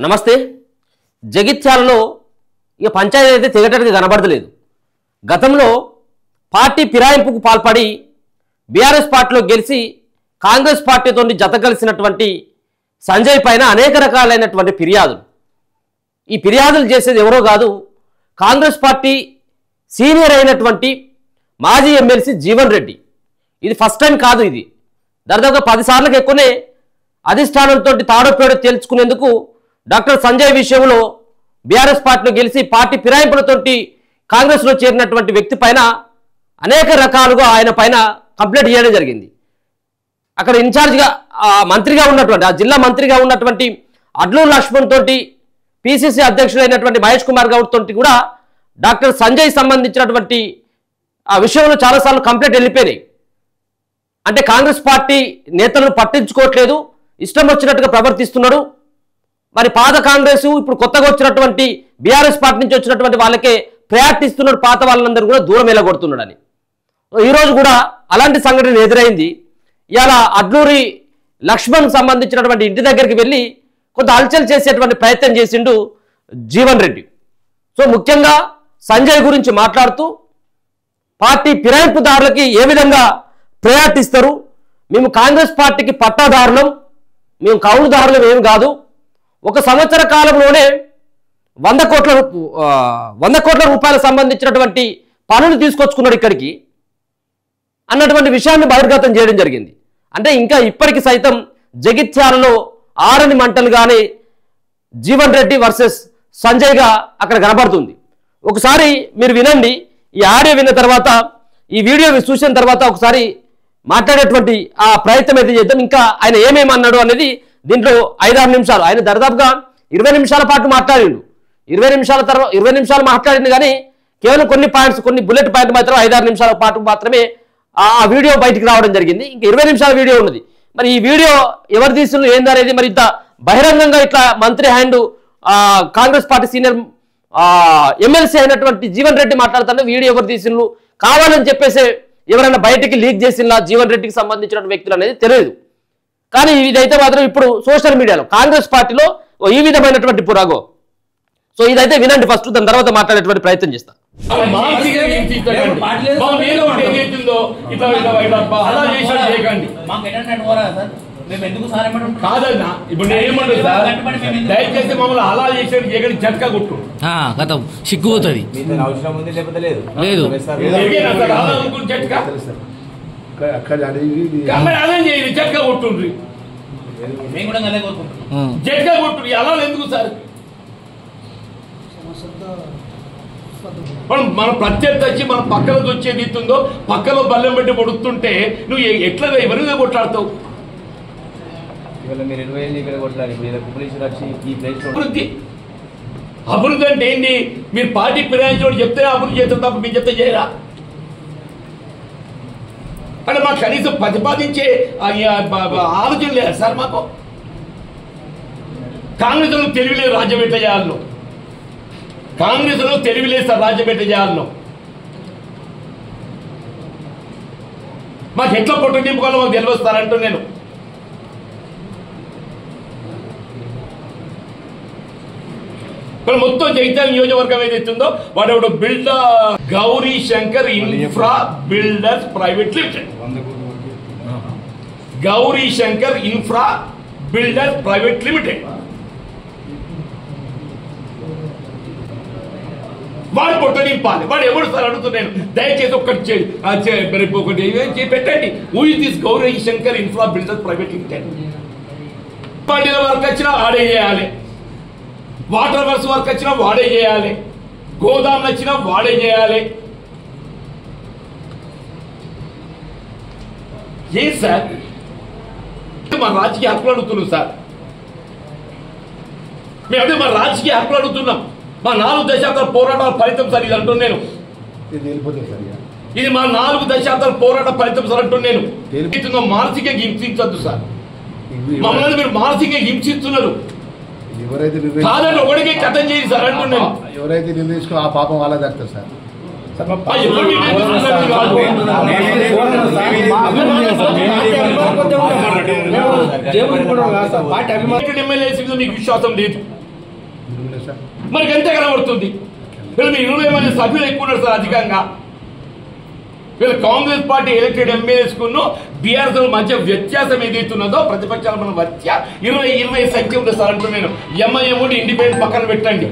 నమస్తే. జగిత్యాలలో ఇక పంచాయతీ అయితే తెగటట్టుగా కనబడతలేదు. గతంలో పార్టీ ఫిరాయింపుకు పాల్పడి బీఆర్ఎస్ పార్టీలో గెలిచి కాంగ్రెస్ పార్టీతో జత కలిసినటువంటి సంజయ్ పైన అనేక రకాలైనటువంటి ఫిర్యాదులు. ఈ ఫిర్యాదులు చేసేది ఎవరో కాదు, కాంగ్రెస్ పార్టీ సీనియర్ అయినటువంటి మాజీ ఎమ్మెల్సీ జీవన్ రెడ్డి. ఇది ఫస్ట్ టైం కాదు, ఇది దాదాపుగా 10 సార్లకు ఎక్కువనే అధిష్టానంతో తాడోపేడో తేల్చుకునేందుకు డాక్టర్ సంజయ్ విషయంలో బీఆర్ఎస్ పార్టీలో గెలిచి పార్టీ ఫిరాయింపులతోటి కాంగ్రెస్లో చేరినటువంటి వ్యక్తి పైన అనేక రకాలుగా ఆయన పైన కంప్లైంట్ చేయడం జరిగింది. అక్కడ ఇన్ఛార్జ్గా మంత్రిగా ఉన్నటువంటి ఆ జిల్లా మంత్రిగా ఉన్నటువంటి అడ్లూరు లక్ష్మణ్ తోటి పిసిసి అధ్యక్షుడైనటువంటి మహేష్ కుమార్ గౌడ్ తోటి కూడా డాక్టర్ సంజయ్ సంబంధించినటువంటి ఆ విషయంలో చాలాసార్లు కంప్లైంట్ వెళ్ళిపోయినాయి. అంటే కాంగ్రెస్ పార్టీ నేతలను పట్టించుకోవట్లేదు, ఇష్టం వచ్చినట్టుగా ప్రవర్తిస్తున్నాడు. మరి పాత కాంగ్రెస్ ఇప్పుడు కొత్తగా వచ్చినటువంటి బీఆర్ఎస్ పార్టీ నుంచి వచ్చినటువంటి వాళ్ళకే ప్రయారిటీ ఇస్తున్నాడు, పాత వాళ్ళందరూ కూడా దూరం వెళ్ళగొడుతున్నాడని. ఈరోజు కూడా అలాంటి సంఘటన ఎదురైంది. ఇవాళ అడ్లూరి లక్ష్మణ్కి సంబంధించినటువంటి ఇంటి దగ్గరికి వెళ్ళి కొంత హల్చల్ చేసేటువంటి ప్రయత్నం చేసిండు జీవన్ రెడ్డి. సో ముఖ్యంగా సంజయ్ గురించి మాట్లాడుతూ పార్టీ ఫిరాయింపుదారులకి ఏ విధంగా ప్రయారిటీ ఇస్తారు, మేము కాంగ్రెస్ పార్టీకి పట్టాదారులం, మేము కౌలుదారులం ఏమి కాదు, 1 సంవత్సర కాలంలోనే 100 కోట్ల రూపాయలకు సంబంధించినటువంటి పనులు తీసుకొచ్చుకున్నాడు ఇక్కడికి అన్నటువంటి విషయాన్ని బహిర్గతం చేయడం జరిగింది. అంటే ఇంకా ఇప్పటికి సైతం జగిత్యాలలో ఆరని మంటలుగానే జీవన్ రెడ్డి వర్సెస్ సంజయ్గా అక్కడ కనబడుతుంది. ఒకసారి మీరు వినండి, ఈ ఆడియో విన్న తర్వాత ఈ వీడియో చూసిన తర్వాత ఒకసారి మాట్లాడేటువంటి ఆ ప్రయత్నం అయితే చేద్దాం. ఇంకా ఆయన ఏమేమి అన్నాడు అనేది దీంట్లో 5-6 నిమిషాలు, ఆయన దాదాపుగా 20 నిమిషాల పాటు మాట్లాడిండు. 20 నిమిషాలు మాట్లాడింది కానీ కేవలం కొన్ని పాయింట్స్, కొన్ని బుల్లెట్ పాయింట్ మాత్రం 5-6 నిమిషాల పాటు మాత్రమే ఆ వీడియో బయటికి రావడం జరిగింది. ఇంకా 20 నిమిషాల వీడియో ఉన్నది. మరి ఈ వీడియో ఎవరు తీస్తున్నారు ఏందనేది, మరి ఇంత బహిరంగంగా ఇట్లా మంత్రి hand Congress party senior MLC అయినటువంటి జీవన్ రెడ్డి మాట్లాడుతున్న వీడియో ఎవరు తీసిండ్రు, కావాలని చెప్పేసి ఎవరైనా బయటికి లీక్ చేసినా జీవన్ రెడ్డికి సంబంధించిన వ్యక్తులు అనేది తెలియదు. కానీ ఇదైతే మాత్రం ఇప్పుడు సోషల్ మీడియాలో కాంగ్రెస్ పార్టీలో ఈ విధమైనటువంటి పురాగో. సో ఇదైతే వినండి ఫస్ట్, దాని తర్వాత మాట్లాడేటువంటి ప్రయత్నం చేస్తా. కాదన్నా ఇప్పుడు నేను ఏమంటాను సార్, దయచేసి మమ్మల్ని అలా చేసేది చేయగలి జట్కా కొట్టు గతం సిగ్గుపోతుంది అవసరం ఉంది లేకపోతే లేదు జట్కా అదే చేయండి, జట్కా కొట్టుండ్రి, జట్కా కొట్టు అలా ఎందుకు సార్? మన ప్రత్యర్థి వచ్చి మన పక్కన వచ్చేది ఇస్తుందో పక్కలో బల్లెం పెట్టి పొడుతుంటే నువ్వు ఎట్లా ఎవరిగా కొట్లాడతావు? మీరు 20 ఇక్కడ కొట్లాలి, అభివృద్ధి అభివృద్ధి అంటే ఏంటి? మీరు పార్టీ ఫిరాయించడం చెప్తే అభివృద్ధి చేస్తారు తప్ప మీరు చెప్తే చేయరా? అంటే మాకు కనీసం ప్రతిపాదించే ఆలోచన లేదు సార్. మాకు కాంగ్రెస్ లో తెలివిలేదు రాజ్యం ఎట్లా చేయాలను, కాంగ్రెస్ లో తెలివిలేదు సార్ రాజ్యం ఎట్లా చేయాలను. మాకు ఎట్లా పొట్టు నింపుకోవాలో మాకు తెలియస్తారంటూ నేను మొత్తం జగిత్యాల నియోజకవర్గం ఏదైతుందో వాడు builder Gauri Shankar infra builders private limited, Gauri Shankar infra builders private limited, వాడు పొట్ట నింపాలి. వాడు ఎవరు సార్ అడుగుతున్నాను, దయచేసి ఒకటి పెట్టండి. Who is this Gauri Shankar infra builders private limited? పార్టీల వర్క్ వచ్చినా ఆడే చేయాలి, వాటర్ వర్క్స్ వర్క్ వచ్చినా వాడే చేయాలి, గోదాములు వచ్చినా వాడే చేయాలి. ఏం సార్ మా రాజకీయ హక్కులు అడుగుతున్నాం సార్, మేము అదే మా రాజకీయ హక్కులు అడుగుతున్నాం. మా 4 దశాబ్దాల పోరాటాల ఫలితం సార్ ఇది అంటున్నాను నేను. ఇది మా 4 దశాబ్దాల పోరాట ఫలితం సార్ అంటున్నాను నేను. మానసికంగా హింసించద్దు సార్, మమ్మల్ని మీరు మానసికంగా హింసిస్తున్నారు. కాదని ఒకటికే కథం చేయి సార్ అంటున్నాను. ఎవరైతే నిర్ణయించుకో ఆ పాపం వాళ్ళ దక్కుతుంది సార్. ఎమ్మెల్యేసీ మీద మీకు విశ్వాసం లేదు, సార్. మరి ఎంతే కనబడుతుంది. వీళ్ళు 20 మంది సభ్యులు ఎక్కువ ఉన్నారు సార్ అధికంగా. వీళ్ళు కాంగ్రెస్ పార్టీ ఎలక్టెడ్ ఎమ్మెల్యేస్కును బీఆర్ఎస్ మధ్య వ్యత్యాసం ఏదైతున్నదో ప్రతిపక్షాల మన మధ్య 20 సంఖ్య ఉంది సార్. అంటే నేను ఎంఐఎం ఇండిపెండెంట్ పక్కన పెట్టండి.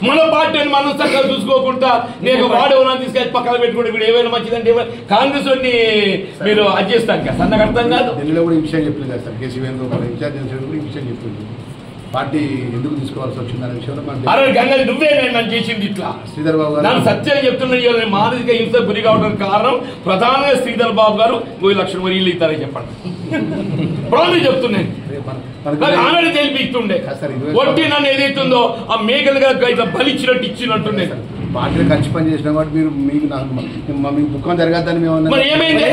మన పార్టీని మనం చక్కగా చూసుకోకుండా నేను వాడేవనా తీసుకెళ్ళి పక్కన పెట్టుకుంటే వీడు ఏమైనా మంచిదంటే కాంగ్రెస్ మీరు అది చేస్తాను కదా సన్నగా అర్థం కాదు. ఢిల్లీలో కూడా ఈ విషయం చెప్పింది కదా సార్. కేసీ వేణుగోపాల్ ఇన్ఛార్జ్ కూడా ఈ విషయం చెప్పింది. పార్టీ ఎందుకు తీసుకోవాల్సి వచ్చిందనే విషయంలో అరే గంగ నువ్వే నన్ను చేసింది ఇట్లా. శ్రీధర్ బాబు గారు నన్ను సత్యం చెప్తున్నా మానసిక హింస గురి కావడానికి కారణం ప్రధానంగా శ్రీధర్ బాబు గారు 1 లక్షల మరి ఇల్లు ఇస్తారని చెప్పండి. ప్రాబ్లం చెప్తున్నాను. ఆమె తెలిపిస్తుండే ఒట్టి నన్ను ఏదైతుందో ఆ మేకలుగా ఇట్లా బలిచ్చినట్టు ఇచ్చినట్టుండే. పార్టీలో కలిసి పని చేసినా కాబట్టి మీరు మీకు దుఃఖం జరగద్దని మేము మరి ఏమైంది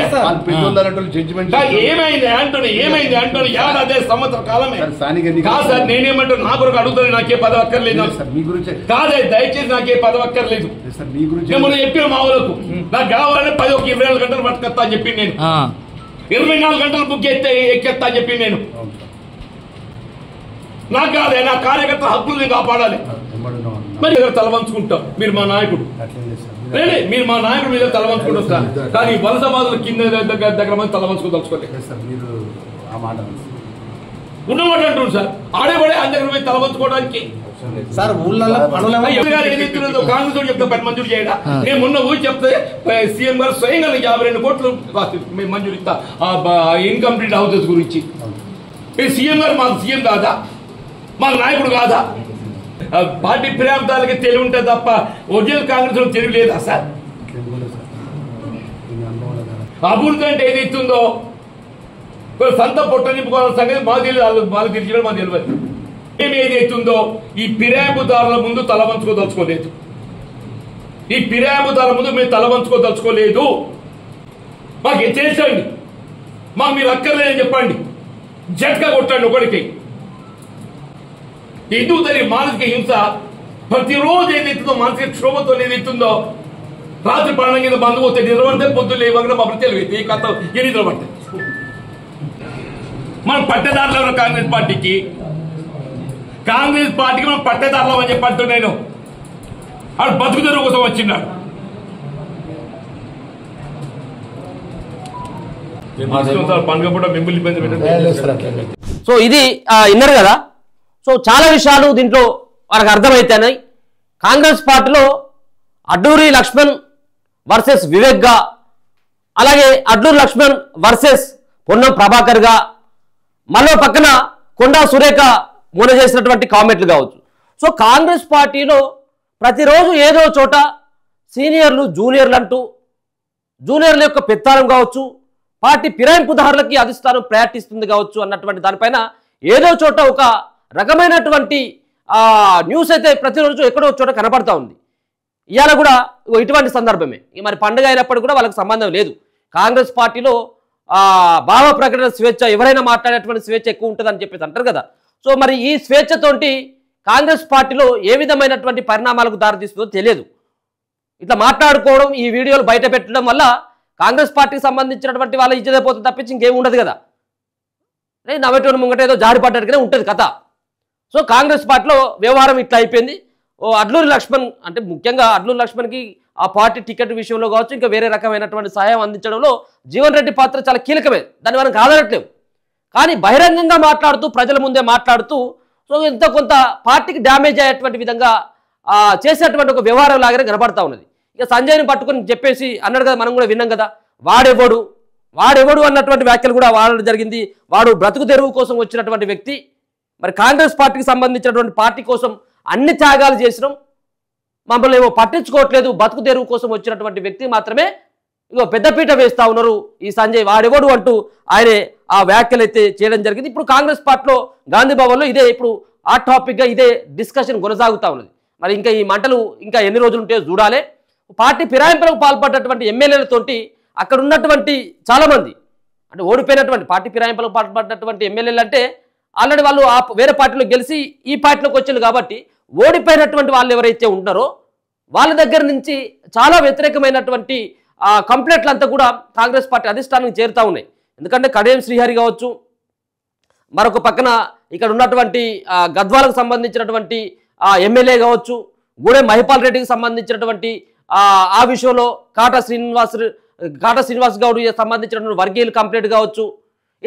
జడ్జిమెంట్ ఏమైంది అంటున్నా అదే సంవత్సర కాలమే స్థానిక కాదు సార్. నేనేమంటాను నా కొరకు అడుగుతాను. నాకే పదవి అక్కర్లేదు మీ గురించి కాదే దయచేసి నాకే పదవి అక్కర్లేదు. మీ గురించి నేను చెప్పిన మా ఊళ్ళకు నాకు కావాలని 24 గంటలు పట్టుకొస్తా అని చెప్పి నేను 24 గంటలు బుక్ ఎక్కేస్తా అని చెప్పి నేను నాకు కాదే నా కార్యకర్త హక్కులు కాపాడాలి. మరి తలవంచుకుంటాం. మీరు మా నాయకుడు మీరు మా నాయకుడు మీద తలవంచుకుంటాం సార్. కానీ వలస బాధలు కింద దగ్గర మంది తలవంచుకోదలుచుకోలేదు ఉన్నమాట అంటున్నాడు సార్. ఆడేపడే అందరి మీద తలవంచుకోవడానికి సార్ ఊళ్ళలో ఏదైతున్నదో కాంగ్రెస్ చెప్తే 10 మంజూరు చేయడా. నేను మొన్న ఊరి చెప్తే సీఎం గారు స్వయంగా 52 కోట్లు మంజూరు ఇస్తా ఇన్కంప్లీట్ హౌసెస్ గురించి. సీఎం గారు మాకు సీఎం కాదా? మాకు నాయకుడు కాదా? పార్టీ ఫిర్యాదుదారులకి తెలివి ఉంటుంది తప్ప ఒరిజినల్ కాంగ్రెస్ లో తెలివి లేదా సార్? అభివృద్ధి అంటే ఏదైతుందో సంత పొట్ట నింపుకోవాలని సంగతి మాకు తెలియదు. మాకు తెలియడం మాకు తెలియదు. మేము ఏదైతుందో ఈ ఫిర్యాదుదారుల ముందు తల వంచుకోదలుచుకోలేదు. ఈ ఫిర్యాదుదారుల ముందు మేము తల వంచుకోదలుచుకోలేదు. మాకు చేసండి. మాకు మీరు అక్కర్లేదని చెప్పండి. జట్కా కొట్టండి ఒకరికి. ఎందుకు తెలియదు మానసిక హింస ప్రతిరోజు ఏదైతుందో మానసిక క్షోభతో ఏదైతుందో రాత్రి 12 కింద బంధు పోతే నిద్రపడితే పొద్దులు లేవగా మా తెలియదు ఈ కథ ఏ నిద్రపడితే మనం పట్టేదారులు కాంగ్రెస్ పార్టీకి మనం పట్టేదారులు అని చెప్పంటూ నేను ఆడు బతుకుదెరువు కోసం వచ్చిన్నాడు. పండుగ పూట మిమ్మల్ని ఇబ్బంది పెట్టండి. సో ఇది విన్నారు కదా. సో చాలా విషయాలు దీంట్లో వాళ్ళకి అర్థమైతేనాయి. కాంగ్రెస్ పార్టీలో అడ్డూరి లక్ష్మణ్ వర్సెస్ వివేక్గా, అలాగే అడ్డూరి లక్ష్మణ్ వర్సెస్ పొన్నం ప్రభాకర్గా, మరో పక్కన కొండా సురేఖ మొన్న చేసినటువంటి కామెంట్లు కావచ్చు. సో కాంగ్రెస్ పార్టీలో ప్రతిరోజు ఏదో చోట సీనియర్లు జూనియర్లు అంటూ జూనియర్ల యొక్క పెత్తానం కావచ్చు, పార్టీ ఫిరాయింపుదారులకి అధిష్టానం ప్రయాటిస్తుంది కావచ్చు అన్నటువంటి దానిపైన ఏదో చోట ఒక రకమైనటువంటి న్యూస్ అయితే ప్రతిరోజు ఎక్కడో చోట కనపడతా ఉంది. ఇవాళ కూడా ఇటువంటి సందర్భమే. మరి పండుగ అయినప్పుడు కూడా వాళ్ళకి సంబంధం లేదు. కాంగ్రెస్ పార్టీలో భావ ప్రకటన స్వేచ్ఛ, ఎవరైనా మాట్లాడేటువంటి స్వేచ్ఛ ఎక్కువ ఉంటుందని చెప్పేసి అంటారు కదా. సో మరి ఈ స్వేచ్ఛతోటి కాంగ్రెస్ పార్టీలో ఏ విధమైనటువంటి పరిణామాలకు దారితీస్తుందో తెలియదు. ఇట్లా మాట్లాడుకోవడం, ఈ వీడియోలు బయట పెట్టడం వల్ల కాంగ్రెస్ పార్టీకి సంబంధించినటువంటి వాళ్ళ ఇజ్జత పోతే తప్పించి ఇంకేం ఉండదు కదా. నవ్వేటోని ముంగట ఏదో జారి పడ్డట్టుగానే ఉంటుంది కథ. సో కాంగ్రెస్ పార్టీలో వ్యవహారం ఇట్లా అయిపోయింది. అడ్లూరి లక్ష్మణ్ అంటే ముఖ్యంగా అడ్లూరి లక్ష్మణ్కి ఆ పార్టీ టికెట్ విషయంలో కావచ్చు, ఇంకా వేరే రకమైనటువంటి సహాయం అందించడంలో జీవన్ రెడ్డి పాత్ర చాలా కీలకమే. దాన్ని మనం కాదనట్లేవు. కానీ బహిరంగంగా మాట్లాడుతూ, ప్రజల ముందే మాట్లాడుతూ, సో ఎంతో కొంత పార్టీకి డ్యామేజ్ అయ్యేటువంటి విధంగా చేసేటువంటి ఒక వ్యవహారం లాగానే కనబడతా ఉన్నది. ఇక సంజయ్ని పట్టుకొని చెప్పేసి అన్నాడు కదా, మనం కూడా విన్నాం కదా, వాడెవడు అన్నటువంటి వ్యాఖ్యలు కూడా వాడడం జరిగింది. వాడు బ్రతుకు తెరువు కోసం వచ్చినటువంటి వ్యక్తి. మరి కాంగ్రెస్ పార్టీకి సంబంధించినటువంటి పార్టీ కోసం అన్ని త్యాగాలు చేసినాం, మమ్మల్ని ఏమో పట్టించుకోవట్లేదు, బతుకు తెరువు కోసం వచ్చినటువంటి వ్యక్తి మాత్రమే ఇగో పెద్దపీట వేస్తా ఉన్నారు ఈ సంజయ్, వాడెవడు అంటూ ఆయనే ఆ వ్యాఖ్యలు అయితే చేయడం జరిగింది. ఇప్పుడు కాంగ్రెస్ పార్టీలో గాంధీ భవన్లో ఇదే ఇప్పుడు ఆ టాపిక్గా ఇదే డిస్కషన్ కొనసాగుతూ ఉన్నది. మరి ఇంకా ఈ మంటలు ఇంకా ఎన్ని రోజులు ఉంటే చూడాలి. పార్టీ ఫిరాయింపులకు పాల్పడ్డటువంటి ఎమ్మెల్యేలతోటి అక్కడ ఉన్నటువంటి చాలామంది అంటే ఓడిపోయినటువంటి పార్టీ ఫిరాయింపులకు పాల్పడ్డటువంటి ఎమ్మెల్యేలు అంటే ఆల్రెడీ వాళ్ళు వేరే పార్టీలో గెలిచి ఈ పార్టీలోకి వచ్చారు కాబట్టి ఓడిపోయినటువంటి వాళ్ళు ఎవరైతే ఉన్నారో వాళ్ళ దగ్గర నుంచి చాలా వ్యతిరేకమైనటువంటి కంప్లైంట్లు అంతా కూడా కాంగ్రెస్ పార్టీ అధిష్టానానికి చేరుతూ ఉన్నాయి. ఎందుకంటే కడియం శ్రీహరి కావచ్చు, మరొక పక్కన ఇక్కడ ఉన్నటువంటి గద్వాలకు సంబంధించినటువంటి ఎమ్మెల్యే కావచ్చు, గూడెం మహిపాల్ రెడ్డికి సంబంధించినటువంటి ఆ విషయంలో కాటా శ్రీనివాస్ గౌడ్ సంబంధించినటువంటి వర్గీయులు కంప్లైంట్ కావచ్చు,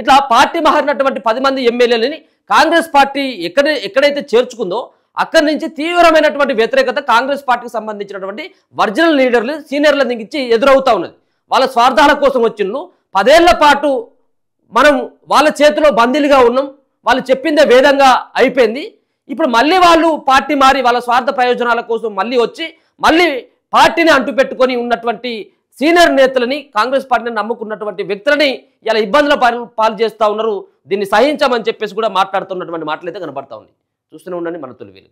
ఇట్లా పార్టీ మారినటువంటి 10 మంది ఎమ్మెల్యేలని కాంగ్రెస్ పార్టీ ఎక్కడైతే చేర్చుకుందో అక్కడి నుంచి తీవ్రమైనటువంటి వ్యతిరేకత కాంగ్రెస్ పార్టీకి సంబంధించినటువంటి ఒరిజినల్ లీడర్లు సీనియర్ల దించి ఎదురవుతా ఉన్నది. వాళ్ళ స్వార్థాల కోసం వచ్చిండ్రు. 10 ఏళ్ల పాటు మనం వాళ్ళ చేతిలో బందీలుగా ఉన్నాం. వాళ్ళు చెప్పిందే వేదంగా అయిపోయింది. ఇప్పుడు మళ్ళీ వాళ్ళు పార్టీ మారి వాళ్ళ స్వార్థ ప్రయోజనాల కోసం మళ్ళీ వచ్చి మళ్ళీ పార్టీని అంటుపెట్టుకొని ఉన్నటువంటి సీనియర్ నేతలని, కాంగ్రెస్ పార్టీని నమ్ముకున్నటువంటి వ్యక్తులని ఇలా ఇబ్బందుల పాలు చేస్తూ ఉన్నారు. దీన్ని సహించమని చెప్పేసి కూడా మాట్లాడుతున్నటువంటి మాటలు అయితే కనబడతా ఉంది. చూస్తూనే ఉండండి మన తొలి వెలుగు.